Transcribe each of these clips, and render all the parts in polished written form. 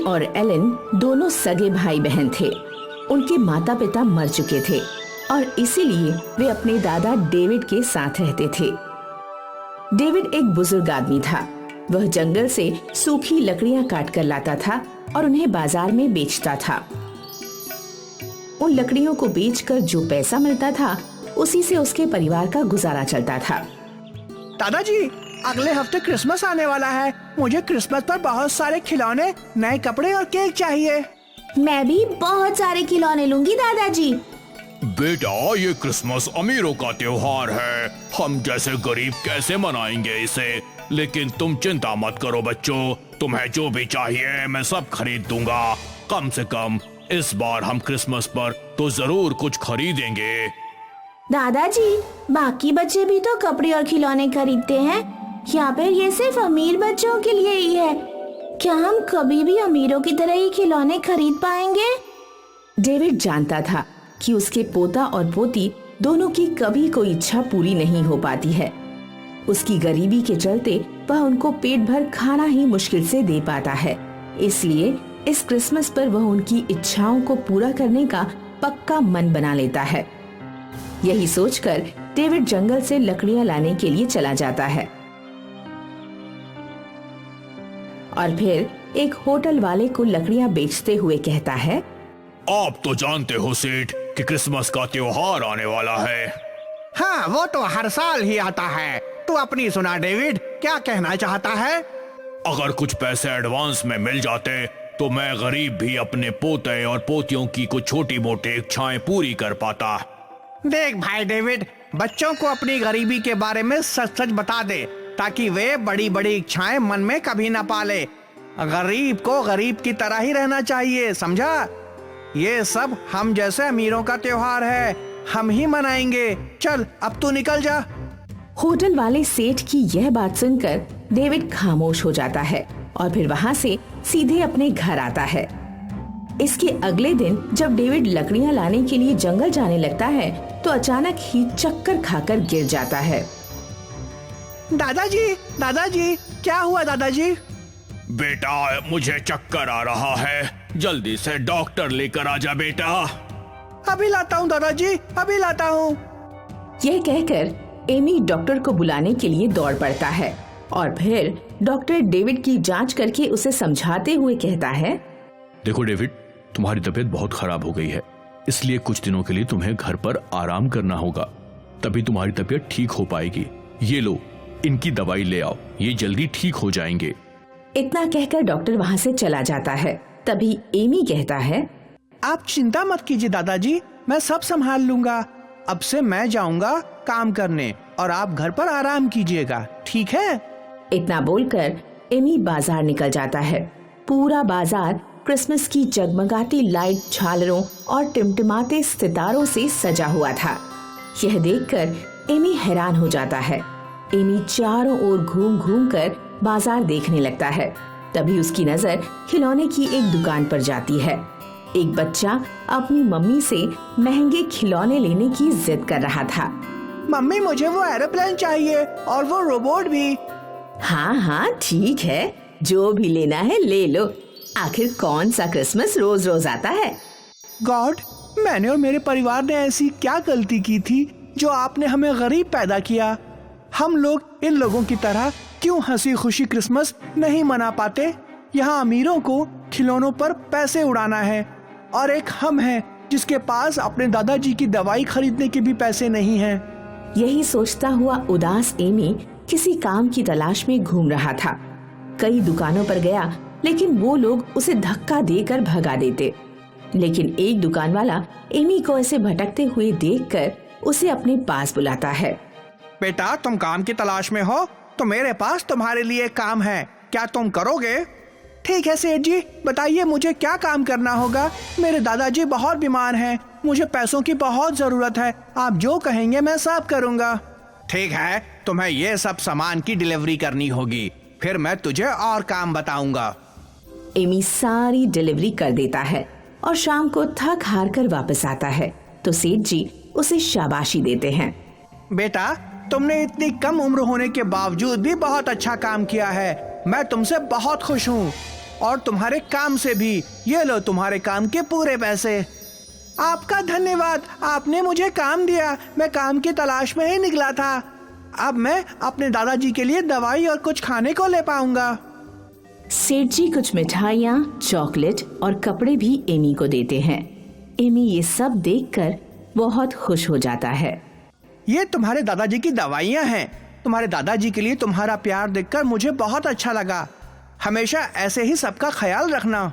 और एलन दोनों सगे भाई बहन थे। उनके माता पिता मर चुके थे और इसीलिए वे अपने दादा डेविड के साथ रहते थे। डेविड एक बुजुर्ग आदमी था। वह जंगल से सूखी लकड़ियां काट कर लाता था और उन्हें बाजार में बेचता था। उन लकड़ियों को बेचकर जो पैसा मिलता था उसी से उसके परिवार का गुजारा चलता था। दादाजी, अगले हफ्ते क्रिसमस आने वाला है। मुझे क्रिसमस पर बहुत सारे खिलौने, नए कपड़े और केक चाहिए। मैं भी बहुत सारे खिलौने लूंगी दादाजी। बेटा, ये क्रिसमस अमीरों का त्योहार है। हम जैसे गरीब कैसे मनाएंगे इसे? लेकिन तुम चिंता मत करो बच्चों, तुम्हें जो भी चाहिए मैं सब खरीद दूंगा। कम से कम इस बार हम क्रिसमस पर तो जरूर कुछ खरीदेंगे। दादाजी, बाकी बच्चे भी तो कपड़े और खिलौने खरीदते हैं, या फिर ये सिर्फ अमीर बच्चों के लिए ही है? क्या हम कभी भी अमीरों की तरह ही खिलौने खरीद पाएंगे? डेविड जानता था कि उसके पोता और पोती दोनों की कभी कोई इच्छा पूरी नहीं हो पाती है। उसकी गरीबी के चलते वह उनको पेट भर खाना ही मुश्किल से दे पाता है। इसलिए इस क्रिसमस पर वह उनकी इच्छाओं को पूरा करने का पक्का मन बना लेता है। यही सोचकर डेविड जंगल से लकड़ियां लाने के लिए चला जाता है और फिर एक होटल वाले को लकड़ियां बेचते हुए कहता है, आप तो जानते हो सेठ कि क्रिसमस का त्योहार आने वाला है। हाँ, वो तो हर साल ही आता है। तू अपनी सुना डेविड, क्या कहना चाहता है? अगर कुछ पैसे एडवांस में मिल जाते तो मैं गरीब भी अपने पोते और पोतियों की कुछ छोटी मोटी इच्छाएं पूरी कर पाता। देख भाई डेविड, बच्चों को अपनी गरीबी के बारे में सच सच बता दे ताकि वे बड़ी बड़ी इच्छाएं मन में कभी न पाले। गरीब को गरीब की तरह ही रहना चाहिए, समझा? ये सब हम जैसे अमीरों का त्योहार है, हम ही मनाएंगे। चल अब तू निकल जा। होटल वाले सेठ की यह बात सुनकर डेविड खामोश हो जाता है और फिर वहाँ से सीधे अपने घर आता है। इसके अगले दिन जब डेविड लकड़ियां लाने के लिए जंगल जाने लगता है तो अचानक ही चक्कर खाकर गिर जाता है। दादाजी, दादाजी, क्या हुआ दादाजी? बेटा, मुझे चक्कर आ रहा है, जल्दी से डॉक्टर लेकर आ जा बेटा। अभी लाता हूँ दादाजी, अभी लाता हूँ। यह कहकर एमी डॉक्टर को बुलाने के लिए दौड़ पड़ता है और फिर डॉक्टर डेविड की जांच करके उसे समझाते हुए कहता है, देखो डेविड, तुम्हारी तबीयत बहुत खराब हो गई है, इसलिए कुछ दिनों के लिए तुम्हें घर पर आराम करना होगा, तभी तुम्हारी तबीयत ठीक हो पाएगी। ये लो, इनकी दवाई ले आओ, ये जल्दी ठीक हो जाएंगे। इतना कहकर डॉक्टर वहाँ से चला जाता है। तभी एमी कहता है, आप चिंता मत कीजिए दादाजी, मैं सब संभाल लूंगा। अब से मैं जाऊंगा काम करने और आप घर पर आराम कीजिएगा, ठीक है? इतना बोलकर एमी बाजार निकल जाता है। पूरा बाजार क्रिसमस की जगमगाती लाइट, झालरों और टिमटिमाते सितारों से सजा हुआ था। यह देखकर एमी हैरान हो जाता है। एमी चारों ओर घूम घूम कर बाजार देखने लगता है। तभी उसकी नजर खिलौने की एक दुकान पर जाती है। एक बच्चा अपनी मम्मी से महंगे खिलौने लेने की जिद कर रहा था। मम्मी, मुझे वो एरोप्लेन चाहिए और वो रोबोट भी। हाँ हाँ ठीक है, जो भी लेना है ले लो। आखिर कौन सा क्रिसमस रोज रोज आता है? गॉड, मैंने और मेरे परिवार ने ऐसी क्या गलती की थी जो आपने हमें गरीब पैदा किया? हम लोग इन लोगों की तरह क्यों हंसी खुशी क्रिसमस नहीं मना पाते? यहाँ अमीरों को खिलौनों पर पैसे उड़ाना है और एक हम हैं जिसके पास अपने दादाजी की दवाई खरीदने के भी पैसे नहीं हैं। यही सोचता हुआ उदास एमी किसी काम की तलाश में घूम रहा था। कई दुकानों पर गया लेकिन वो लोग उसे धक्का देकर भगा देते। लेकिन एक दुकान वाला एमी को ऐसे भटकते हुए देखकर उसे अपने पास बुलाता है। बेटा, तुम काम की तलाश में हो तो मेरे पास तुम्हारे लिए काम है, क्या तुम करोगे? ठीक है सेठ जी, बताइए मुझे क्या काम करना होगा। मेरे दादाजी बहुत बीमार हैं, मुझे पैसों की बहुत जरूरत है। आप जो कहेंगे मैं सब करूंगा। ठीक है, तुम्हें ये सब सामान की डिलीवरी करनी होगी, फिर मैं तुझे और काम बताऊंगा। एमी सारी डिलीवरी कर देता है और शाम को थक हार कर वापस आता है तो सेठ जी उसे शाबाशी देते हैं। बेटा, तुमने इतनी कम उम्र होने के बावजूद भी बहुत अच्छा काम किया है, मैं तुमसे बहुत खुश हूँ। और तुम्हारे काम से भी। ये लो तुम्हारे काम के पूरे पैसे। आपका धन्यवाद, आपने मुझे काम दिया। मैं काम की तलाश में ही निकला था। अब मैं अपने दादाजी के लिए दवाई और कुछ खाने को ले पाऊंगा। सेठ जी कुछ मिठाइयाँ, चॉकलेट और कपड़े भी एमी को देते हैं। एमी ये सब देखकर बहुत खुश हो जाता है। ये तुम्हारे दादाजी की दवाइयाँ हैं। तुम्हारे दादाजी के लिए तुम्हारा प्यार देखकर मुझे बहुत अच्छा लगा। हमेशा ऐसे ही सबका ख्याल रखना।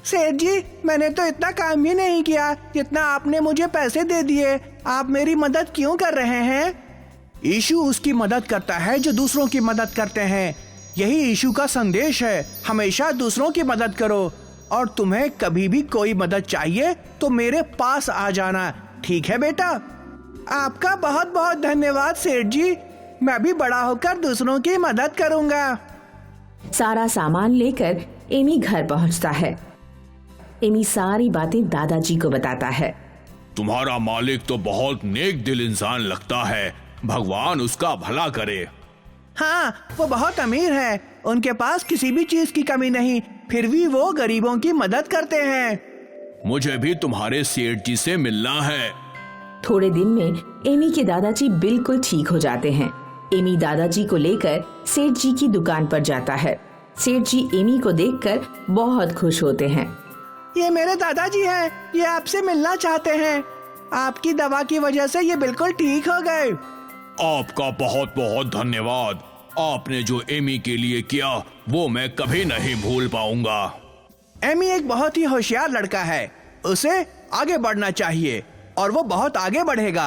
सेठ जी, मैंने तो इतना काम ही नहीं किया जितना आपने मुझे पैसे दे दिए। आप मेरी मदद क्यों कर रहे हैं? यीशु उसकी मदद करता है जो दूसरों की मदद करते हैं। यही यीशु का संदेश है। हमेशा दूसरों की मदद करो, और तुम्हें कभी भी कोई मदद चाहिए तो मेरे पास आ जाना। ठीक है बेटा? आपका बहुत बहुत धन्यवाद सेठ जी। मैं भी बड़ा होकर दूसरों की मदद करूंगा। सारा सामान लेकर एमी घर पहुंचता है। एमी सारी बातें दादाजी को बताता है। तुम्हारा मालिक तो बहुत नेक दिल इंसान लगता है। भगवान उसका भला करे। हाँ, वो बहुत अमीर है। उनके पास किसी भी चीज की कमी नहीं, फिर भी वो गरीबों की मदद करते हैं। मुझे भी तुम्हारे सेठ जी से मिलना है। थोड़े दिन में एमी के दादाजी बिल्कुल ठीक हो जाते हैं। एमी दादाजी को लेकर सेठ जी की दुकान पर जाता है। सेठ जी एमी को देखकर बहुत खुश होते हैं। ये मेरे दादाजी हैं। ये आपसे मिलना चाहते हैं। आपकी दवा की वजह से ये बिल्कुल ठीक हो गए। आपका बहुत बहुत धन्यवाद। आपने जो एमी के लिए किया वो मैं कभी नहीं भूल पाऊंगा। एमी एक बहुत ही होशियार लड़का है। उसे आगे बढ़ना चाहिए और वो बहुत आगे बढ़ेगा।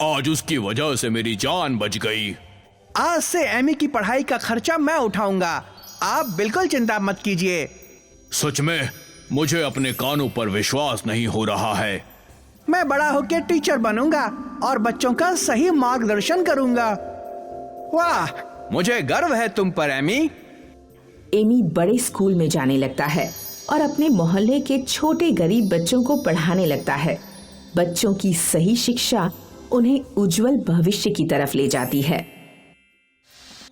आज उसकी वजह से मेरी जान बच गई। आज से एमी की पढ़ाई का खर्चा मैं उठाऊंगा। आप बिल्कुल चिंता मत कीजिए। सच में मुझे अपने कानों पर विश्वास नहीं हो रहा है। मैं बड़ा होकर टीचर बनूंगा और बच्चों का सही मार्गदर्शन करूंगा। वाह, मुझे गर्व है तुम पर एमी। एमी बड़े स्कूल में जाने लगता है और अपने मोहल्ले के छोटे गरीब बच्चों को पढ़ाने लगता है। बच्चों की सही शिक्षा उन्हें उज्जवल भविष्य की तरफ ले जाती है।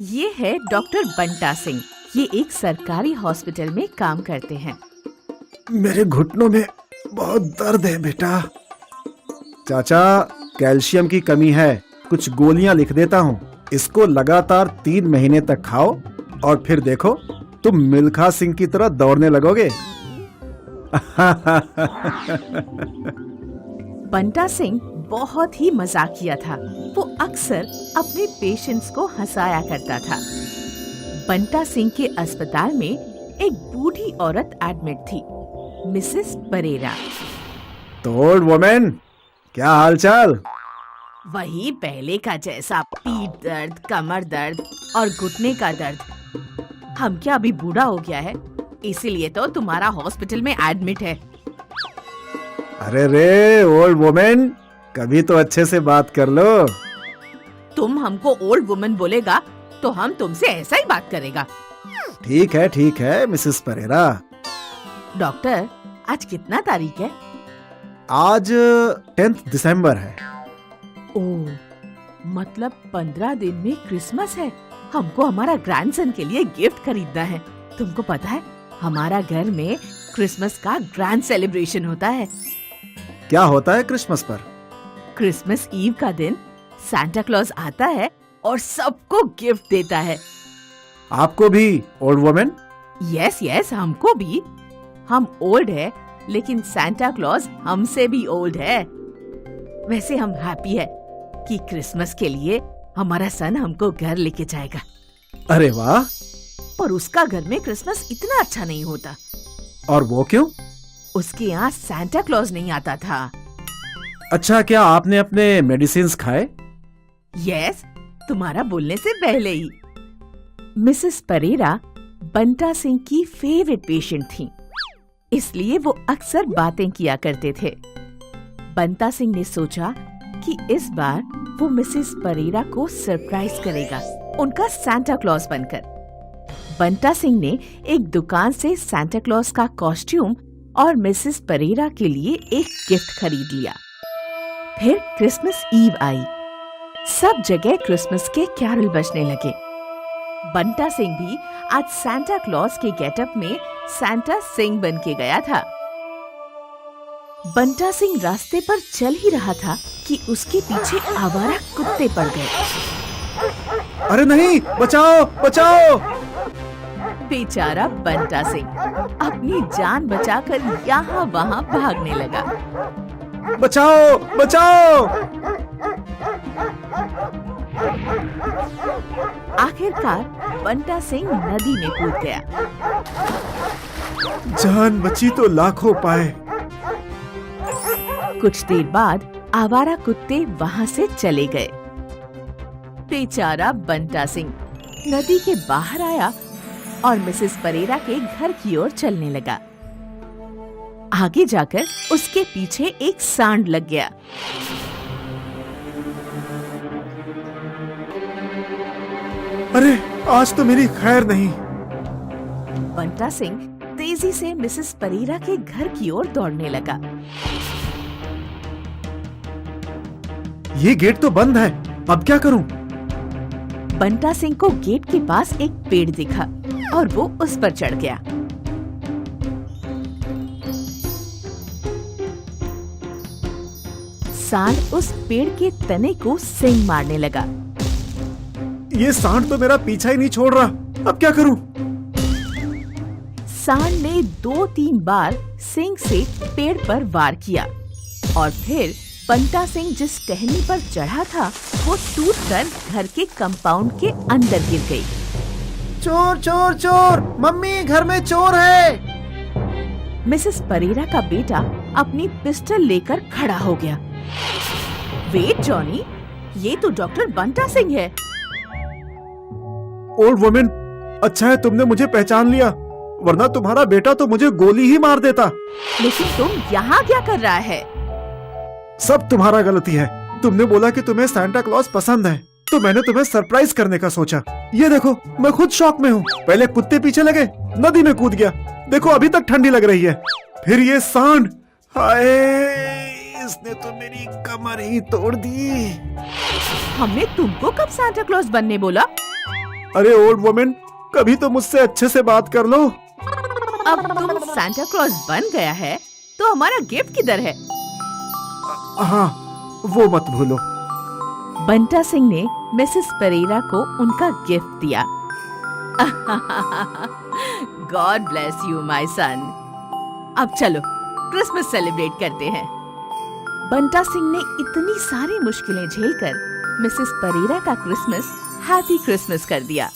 ये है डॉक्टर बंटा सिंह। ये एक सरकारी हॉस्पिटल में काम करते हैं। मेरे घुटनों में बहुत दर्द है बेटा। चाचा, कैल्शियम की कमी है। कुछ गोलियां लिख देता हूँ। इसको लगातार 3 महीने तक खाओ और फिर देखो तुम मिल्खा सिंह की तरह दौड़ने लगोगे। बंटा सिंह बहुत ही मजाकिया था। वो अक्सर अपने पेशेंट्स को हंसाया करता था। बंटा सिंह के अस्पताल में एक बूढ़ी औरत एडमिट थी, मिसेस परेरा। तो ओल्ड वुमेन, क्या हालचाल? वही पहले का जैसा, पीठ दर्द, कमर दर्द और घुटने का दर्द। हम क्या अभी बूढ़ा हो गया है? इसीलिए तो तुम्हारा हॉस्पिटल में एडमिट है। अरे रे ओल्ड वुमेन, कभी तो अच्छे से बात कर लो। तुम हमको ओल्ड वुमन बोलेगा तो हम तुमसे ऐसा ही बात करेगा। ठीक है मिसेस परेरा। डॉक्टर, आज कितना तारीख है? आज 10 दिसंबर है। ओह, मतलब 15 दिन में क्रिसमस है। हमको हमारा ग्रैंडसन के लिए गिफ्ट खरीदना है। तुमको पता है, हमारा घर में क्रिसमस का ग्रैंड सेलिब्रेशन होता है। क्या होता है क्रिसमस पर? क्रिसमस ईव का दिन सांता क्लॉज आता है और सबको गिफ्ट देता है। आपको भी ओल्ड वुमेन? यस, हमको भी। हम ओल्ड है, लेकिन सांता क्लॉज हमसे भी ओल्ड है। वैसे हम हैप्पी है कि क्रिसमस के लिए हमारा सन हमको घर लेके जाएगा। अरे वाह। पर उसका घर में क्रिसमस इतना अच्छा नहीं होता। और वो क्यों? उसके यहाँ सांता क्लॉज नहीं आता था। अच्छा, क्या आपने अपने मेडिसिन्स खाए? यस, तुम्हारा बोलने से पहले ही। मिसेस परेरा बंटा सिंह की फेवरेट पेशेंट थी, इसलिए वो अक्सर बातें किया करते थे। बंटा सिंह ने सोचा कि इस बार वो मिसेस परेरा को सरप्राइज करेगा, उनका सांता क्लॉज बनकर। बंटा सिंह ने एक दुकान से सांता क्लॉज का कॉस्ट्यूम और मिसेस परेरा के लिए एक गिफ्ट खरीद लिया। फिर क्रिसमस ईव आई। सब जगह क्रिसमस के कैरल बजने लगे। बंटा सिंह भी आज सांता क्लॉज के गेटअप में सांता सिंह बन के गया था। बंटा सिंह रास्ते पर चल ही रहा था कि उसके पीछे आवारा कुत्ते पड़ गए। अरे नहीं, बचाओ बचाओ। बेचारा बंटा सिंह अपनी जान बचाकर यहाँ वहाँ भागने लगा। बचाओ बचाओ। आखिरकार बंटा सिंह नदी में कूद गया। जान बची तो लाखों पाए। कुछ देर बाद आवारा कुत्ते वहाँ से चले गए। बेचारा बंटा सिंह नदी के बाहर आया और मिसेस परेरा के घर की ओर चलने लगा। आगे जाकर उसके पीछे एक सांड लग गया। अरे आज तो मेरी खैर नहीं। बंटा सिंह तेजी से मिसेस परेरा के घर की ओर दौड़ने लगा। ये गेट तो बंद है, अब क्या करूं? बंटा सिंह को गेट के पास एक पेड़ दिखा और वो उस पर चढ़ गया। सांड उस पेड़ के तने को सींग मारने लगा। ये सांड तो मेरा पीछा ही नहीं छोड़ रहा, अब क्या करूं? सांड ने 2-3 बार सींग से पेड़ पर वार किया और फिर बंटा सिंह जिस टहनी पर चढ़ा था वो टूटकर घर के कंपाउंड के अंदर गिर गई। चोर चोर चोर, मम्मी घर में चोर है। मिसेस परेरा का बेटा अपनी पिस्टल लेकर खड़ा हो गया। वेट जॉनी, ये तो डॉक्टर बंटा सिंह है। ओल्ड वुमेन, अच्छा है तुमने मुझे पहचान लिया, वरना तुम्हारा बेटा तो मुझे गोली ही मार देता। लेकिन तुम यहाँ क्या कर रहा है? सब तुम्हारा गलती है। तुमने बोला कि तुम्हें सांता क्लॉज पसंद है, तो मैंने तुम्हें सरप्राइज करने का सोचा। ये देखो, मैं खुद शॉक में हूँ। पहले कुत्ते पीछे लगे, नदी में कूद गया, देखो अभी तक ठंडी लग रही है। फिर ये सांड, हाय, इसने तो मेरी कमर ही तोड़ दी। हमने तुमको कब सांता क्लॉज बनने बोला? अरे ओल्ड वुमेन, कभी तो मुझसे अच्छे से बात कर लो। अब तुम सांता क्लॉज बन गया है तो हमारा गिफ्ट किधर है? हाँ, वो मत भूलो। बंटा सिंह ने मिसेस परेरा को उनका गिफ्ट दिया। God bless you my son. अब चलो क्रिसमस सेलिब्रेट करते हैं। बंटा सिंह ने इतनी सारी मुश्किलें झेलकर मिसेस परेरा का क्रिसमस हैप्पी क्रिसमस कर दिया।